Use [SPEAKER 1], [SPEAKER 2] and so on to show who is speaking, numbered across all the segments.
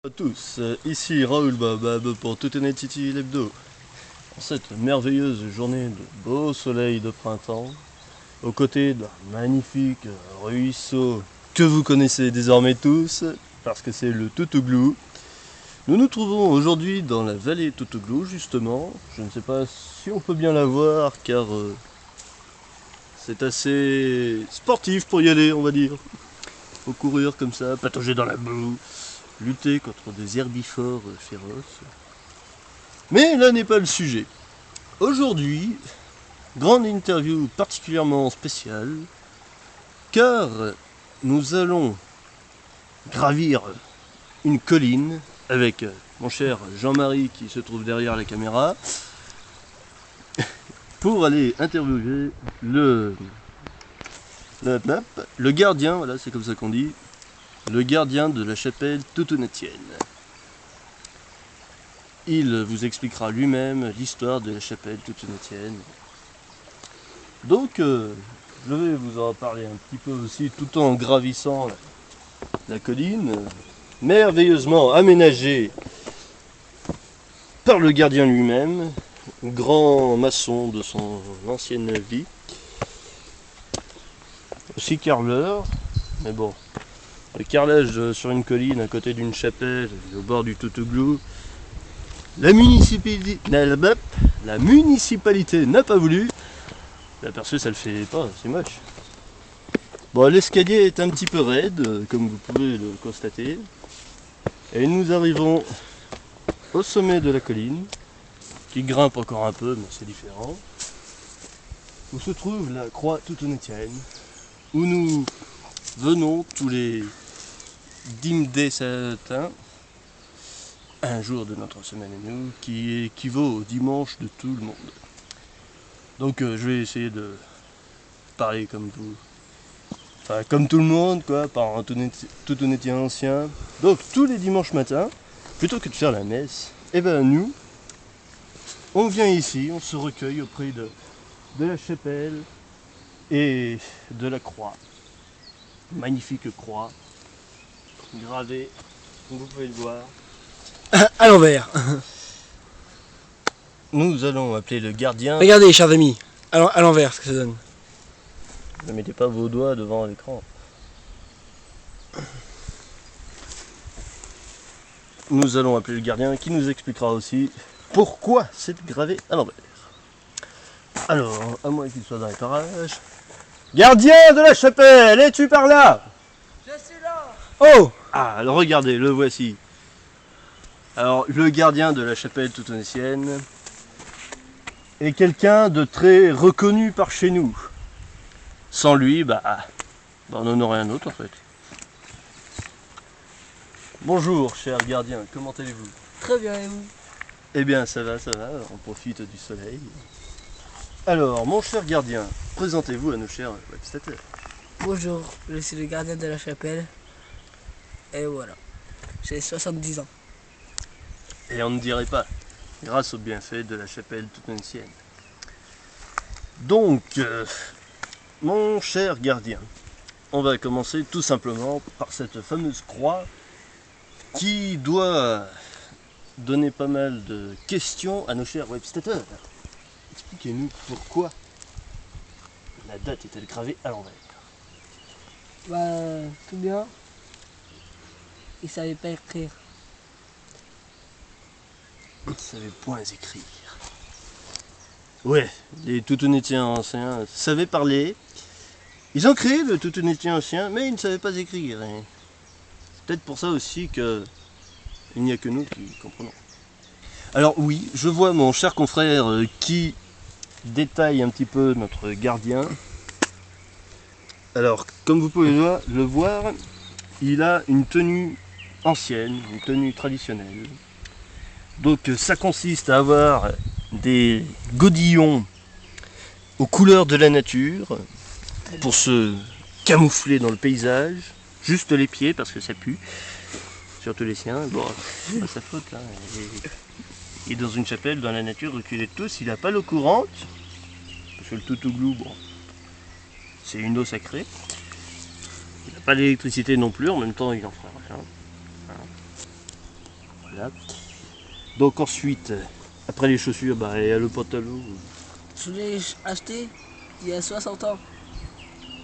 [SPEAKER 1] À tous, ici Raoul Babab pour Toutennet City l'hebdo. En cette merveilleuse journée de beau soleil de printemps, aux côtés d'un magnifique ruisseau que vous connaissez désormais tous, parce que c'est le Toutouglou, nous nous trouvons aujourd'hui dans la vallée Toutouglou justement. Je ne sais pas si on peut bien la voir car c'est assez sportif pour y aller, on va dire. Faut courir comme ça, patauger dans la boue, lutter contre des herbivores féroces. Mais là n'est pas le sujet. Aujourd'hui, grande interview particulièrement spéciale, car nous allons gravir une colline avec mon cher Jean-Marie qui se trouve derrière la caméra pour aller interviewer le gardien, voilà c'est comme ça qu'on dit, le gardien de la chapelle toutonnetienne. Il vous expliquera lui-même l'histoire de la chapelle toutonnetienne. Donc, je vais vous en parler un petit peu aussi tout en gravissant la colline, merveilleusement aménagée par le gardien lui-même, grand maçon de son ancienne vie, aussi carreleur, mais bon, le carrelage sur une colline à côté d'une chapelle au bord du Toutouglou, la municipalité n'a pas voulu. Parce que ça le fait pas, c'est moche. Bon, l'escalier est un petit peu raide, comme vous pouvez le constater. Et nous arrivons au sommet de la colline, qui grimpe encore un peu, mais c'est différent. Où se trouve la croix toutonnetienne, où nous venons tous les dimanches matins, un jour de notre semaine à nous, qui équivaut au dimanche de tout le monde. Donc je vais essayer de parler comme vous, enfin comme tout le monde quoi, par un toutonnétien ancien. Donc tous les dimanches matins, plutôt que de faire la messe, et ben nous, on vient ici, on se recueille auprès de la chapelle et de la croix. Magnifique croix, gravée, comme vous pouvez le voir.
[SPEAKER 2] À l'envers.
[SPEAKER 1] Nous allons appeler le gardien.
[SPEAKER 2] Regardez, chers amis, à l'envers ce que ça donne.
[SPEAKER 1] Ne mettez pas vos doigts devant l'écran. Nous allons appeler le gardien qui nous expliquera aussi pourquoi c'est gravé à l'envers. Alors, à moins qu'il soit dans les parages. Gardien de la chapelle, es-tu par là?
[SPEAKER 3] Je suis là.
[SPEAKER 2] Oh!
[SPEAKER 1] Ah, alors regardez, le voici. Alors, le gardien de la chapelle toutonnetienne est quelqu'un de très reconnu par chez nous. Sans lui, on n'en aurait un autre en fait. Bonjour, cher gardien, comment allez-vous?
[SPEAKER 3] Très bien, et vous?
[SPEAKER 1] Eh bien, ça va, on profite du soleil. Alors, mon cher gardien, présentez-vous à nos chers webstateurs.
[SPEAKER 3] Bonjour, je suis le gardien de la chapelle. Et voilà, j'ai 70 ans.
[SPEAKER 1] Et on ne dirait pas, grâce au bienfait de la chapelle toutonnetienne. Donc, mon cher gardien, on va commencer tout simplement par cette fameuse croix qui doit donner pas mal de questions à nos chers webstateurs. Expliquez-nous pourquoi la date est-elle gravée à l'envers?
[SPEAKER 3] Tout bien. Il savait pas écrire.
[SPEAKER 1] Ils ne savaient point écrire. Ouais, les toutonnétiens anciens savaient parler. Ils ont créé le toutonnétien ancien, mais ils ne savaient pas écrire. Et c'est peut-être pour ça aussi que il n'y a que nous qui comprenons. Alors oui, je vois mon cher confrère qui détaille un petit peu notre gardien. Alors, comme vous pouvez le voir, il a une tenue ancienne, une tenue traditionnelle. Donc ça consiste à avoir des godillons aux couleurs de la nature pour se camoufler dans le paysage, juste les pieds parce que ça pue, surtout les siens. Bon, c'est pas sa faute là. Il est dans une chapelle, dans la nature, reculez tous, il n'a pas l'eau courante, parce que le Toutouglou, bon, c'est une eau sacrée. Il n'a pas d'électricité non plus, en même temps il en fera rien. Voilà. Voilà. Donc ensuite, après les chaussures, bah, il y a le pantalon.
[SPEAKER 3] Je l'ai acheté il y a 60 ans.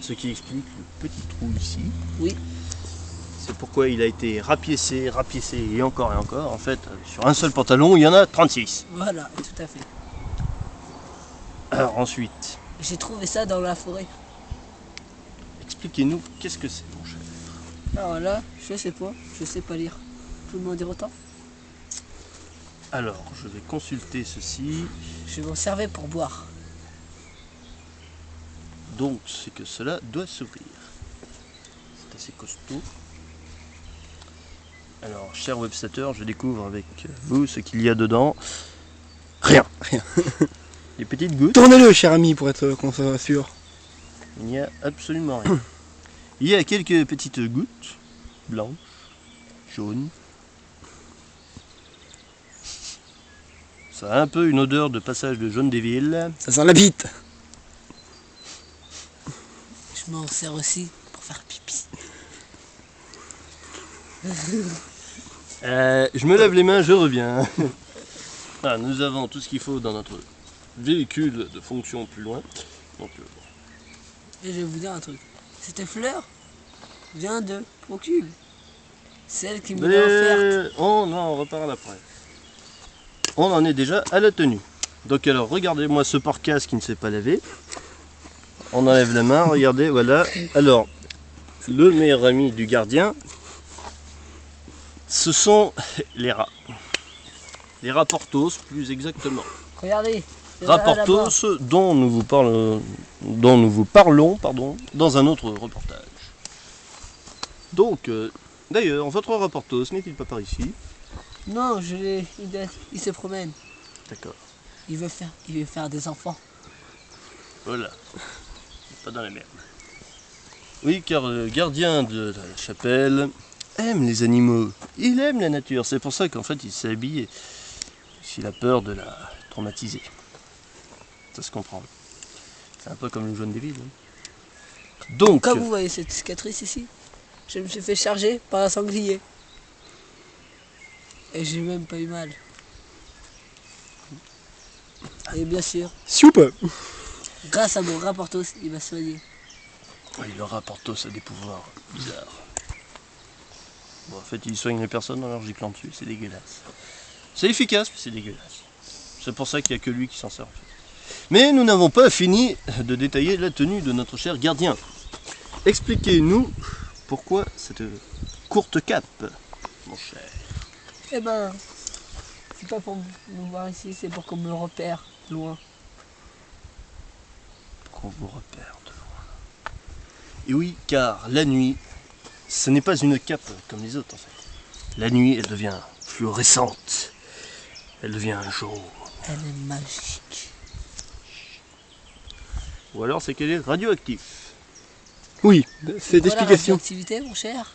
[SPEAKER 1] Ce qui explique le petit trou ici.
[SPEAKER 3] Oui.
[SPEAKER 1] C'est pourquoi il a été rapiécé et encore et encore. En fait, sur un seul pantalon, il y en a 36.
[SPEAKER 3] Voilà, tout à fait.
[SPEAKER 1] Alors ensuite,
[SPEAKER 3] J'ai trouvé ça dans la forêt.
[SPEAKER 1] expliquez-nous qu'est-ce que c'est, mon cher.
[SPEAKER 3] Alors là, je sais pas lire. Tout le monde dire autant.
[SPEAKER 1] Alors, je vais consulter ceci.
[SPEAKER 3] Je m'en servais pour boire.
[SPEAKER 1] Donc, c'est que cela doit s'ouvrir. C'est assez costaud. Alors, cher webstateur, je découvre avec vous ce qu'il y a dedans. Rien. Des petites gouttes.
[SPEAKER 2] Tournez-le, cher ami, pour être qu'on soit sûr.
[SPEAKER 1] Il n'y a absolument rien. Il y a quelques petites gouttes blanches, jaunes. Ça a un peu une odeur de passage de jaune des villes.
[SPEAKER 2] Ça sent la bite.
[SPEAKER 3] Je m'en sers aussi pour faire pipi.
[SPEAKER 1] Je me lave les mains, je reviens. Ah, nous avons tout ce qu'il faut dans notre véhicule de fonction plus loin. Donc,
[SPEAKER 3] Et je vais vous dire un truc. Cette fleur vient de Procule. Celle qui me l'a offerte.
[SPEAKER 1] on repart après. On en est déjà à la tenue. Donc alors, regardez-moi ce porcasse qui ne s'est pas lavé. On enlève la main, regardez, voilà. Alors, le meilleur ami du gardien, ce sont les rats. Les rats Porthos, plus exactement.
[SPEAKER 3] Regardez.
[SPEAKER 1] Rats Porthos dont nous vous parlons, dans un autre reportage. Donc, d'ailleurs, votre rat Porthos n'est-il pas par ici?
[SPEAKER 3] Non, il se promène.
[SPEAKER 1] D'accord.
[SPEAKER 3] Il veut faire des enfants.
[SPEAKER 1] Voilà. Pas dans la merde. Oui, car le gardien de la chapelle aime les animaux. Il aime la nature. C'est pour ça qu'en fait, il s'est habillé. S'il a peur de la traumatiser. Ça se comprend. C'est un peu comme le jaune des villes. Donc,
[SPEAKER 3] Comme vous voyez cette cicatrice ici, je me suis fait charger par un sanglier. Et j'ai même pas eu mal. Et bien sûr,
[SPEAKER 2] Soupe.
[SPEAKER 3] grâce à mon rat Porthos, il m'a soigné.
[SPEAKER 1] oui, le rat Porthos a des pouvoirs bizarres. Bon, en fait, il soigne les personnes en leur giclant dessus. C'est dégueulasse. C'est efficace, mais c'est dégueulasse. C'est pour ça qu'il n'y a que lui qui s'en sert. En fait. Mais nous n'avons pas fini de détailler la tenue de notre cher gardien. Expliquez-nous pourquoi cette courte cape, mon cher.
[SPEAKER 3] Eh ben, c'est pas pour me voir ici, c'est pour qu'on me repère loin.
[SPEAKER 1] Qu'on vous repère de loin. Et oui, car la nuit, ce n'est pas une cape comme les autres en fait. La nuit, elle devient fluorescente. Elle devient jaune.
[SPEAKER 3] Elle est magique.
[SPEAKER 1] Ou alors c'est qu'elle est radioactive.
[SPEAKER 2] Oui, c'est
[SPEAKER 3] Voilà
[SPEAKER 2] d'explication.
[SPEAKER 3] l'activité, mon cher.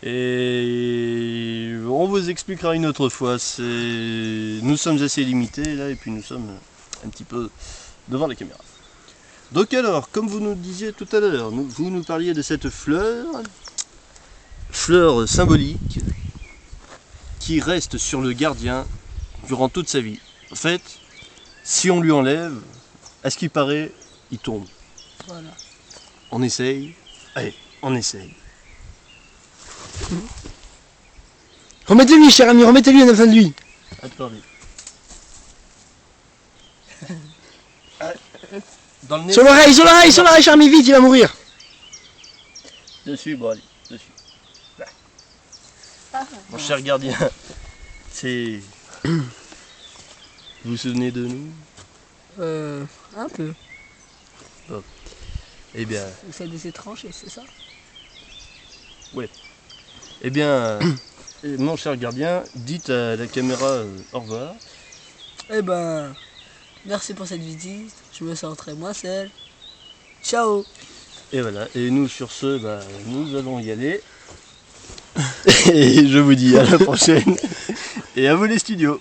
[SPEAKER 1] Et on vous expliquera une autre fois. Nous sommes assez limités là et puis nous sommes un petit peu devant la caméra. Donc alors, comme vous nous disiez tout à l'heure, vous nous parliez de cette fleur symbolique qui reste sur le gardien durant toute sa vie. En fait, si on lui enlève, à ce qui paraît, il tombe.
[SPEAKER 3] Voilà.
[SPEAKER 1] On essaye. Allez, on essaye.
[SPEAKER 2] Remettez-lui, cher ami, remettez-lui, on a besoin de lui.
[SPEAKER 1] Attendez. Dans le nez.
[SPEAKER 2] Sur l'oreille, cher ami, vite, il va mourir.
[SPEAKER 1] Dessus, bon allez, dessus. Là. Mon cher gardien, c'est... Vous vous souvenez de nous?
[SPEAKER 3] Un peu.
[SPEAKER 1] Eh bien,
[SPEAKER 3] Vous êtes des étrangers, c'est ça?
[SPEAKER 1] eh bien, mon cher gardien, dites à la caméra au revoir.
[SPEAKER 3] Eh ben, merci pour cette visite. Je me sens très moins seul. Ciao.
[SPEAKER 1] Et voilà, et nous sur ce, nous allons y aller. Et je vous dis à la prochaine. Et à vous les studios.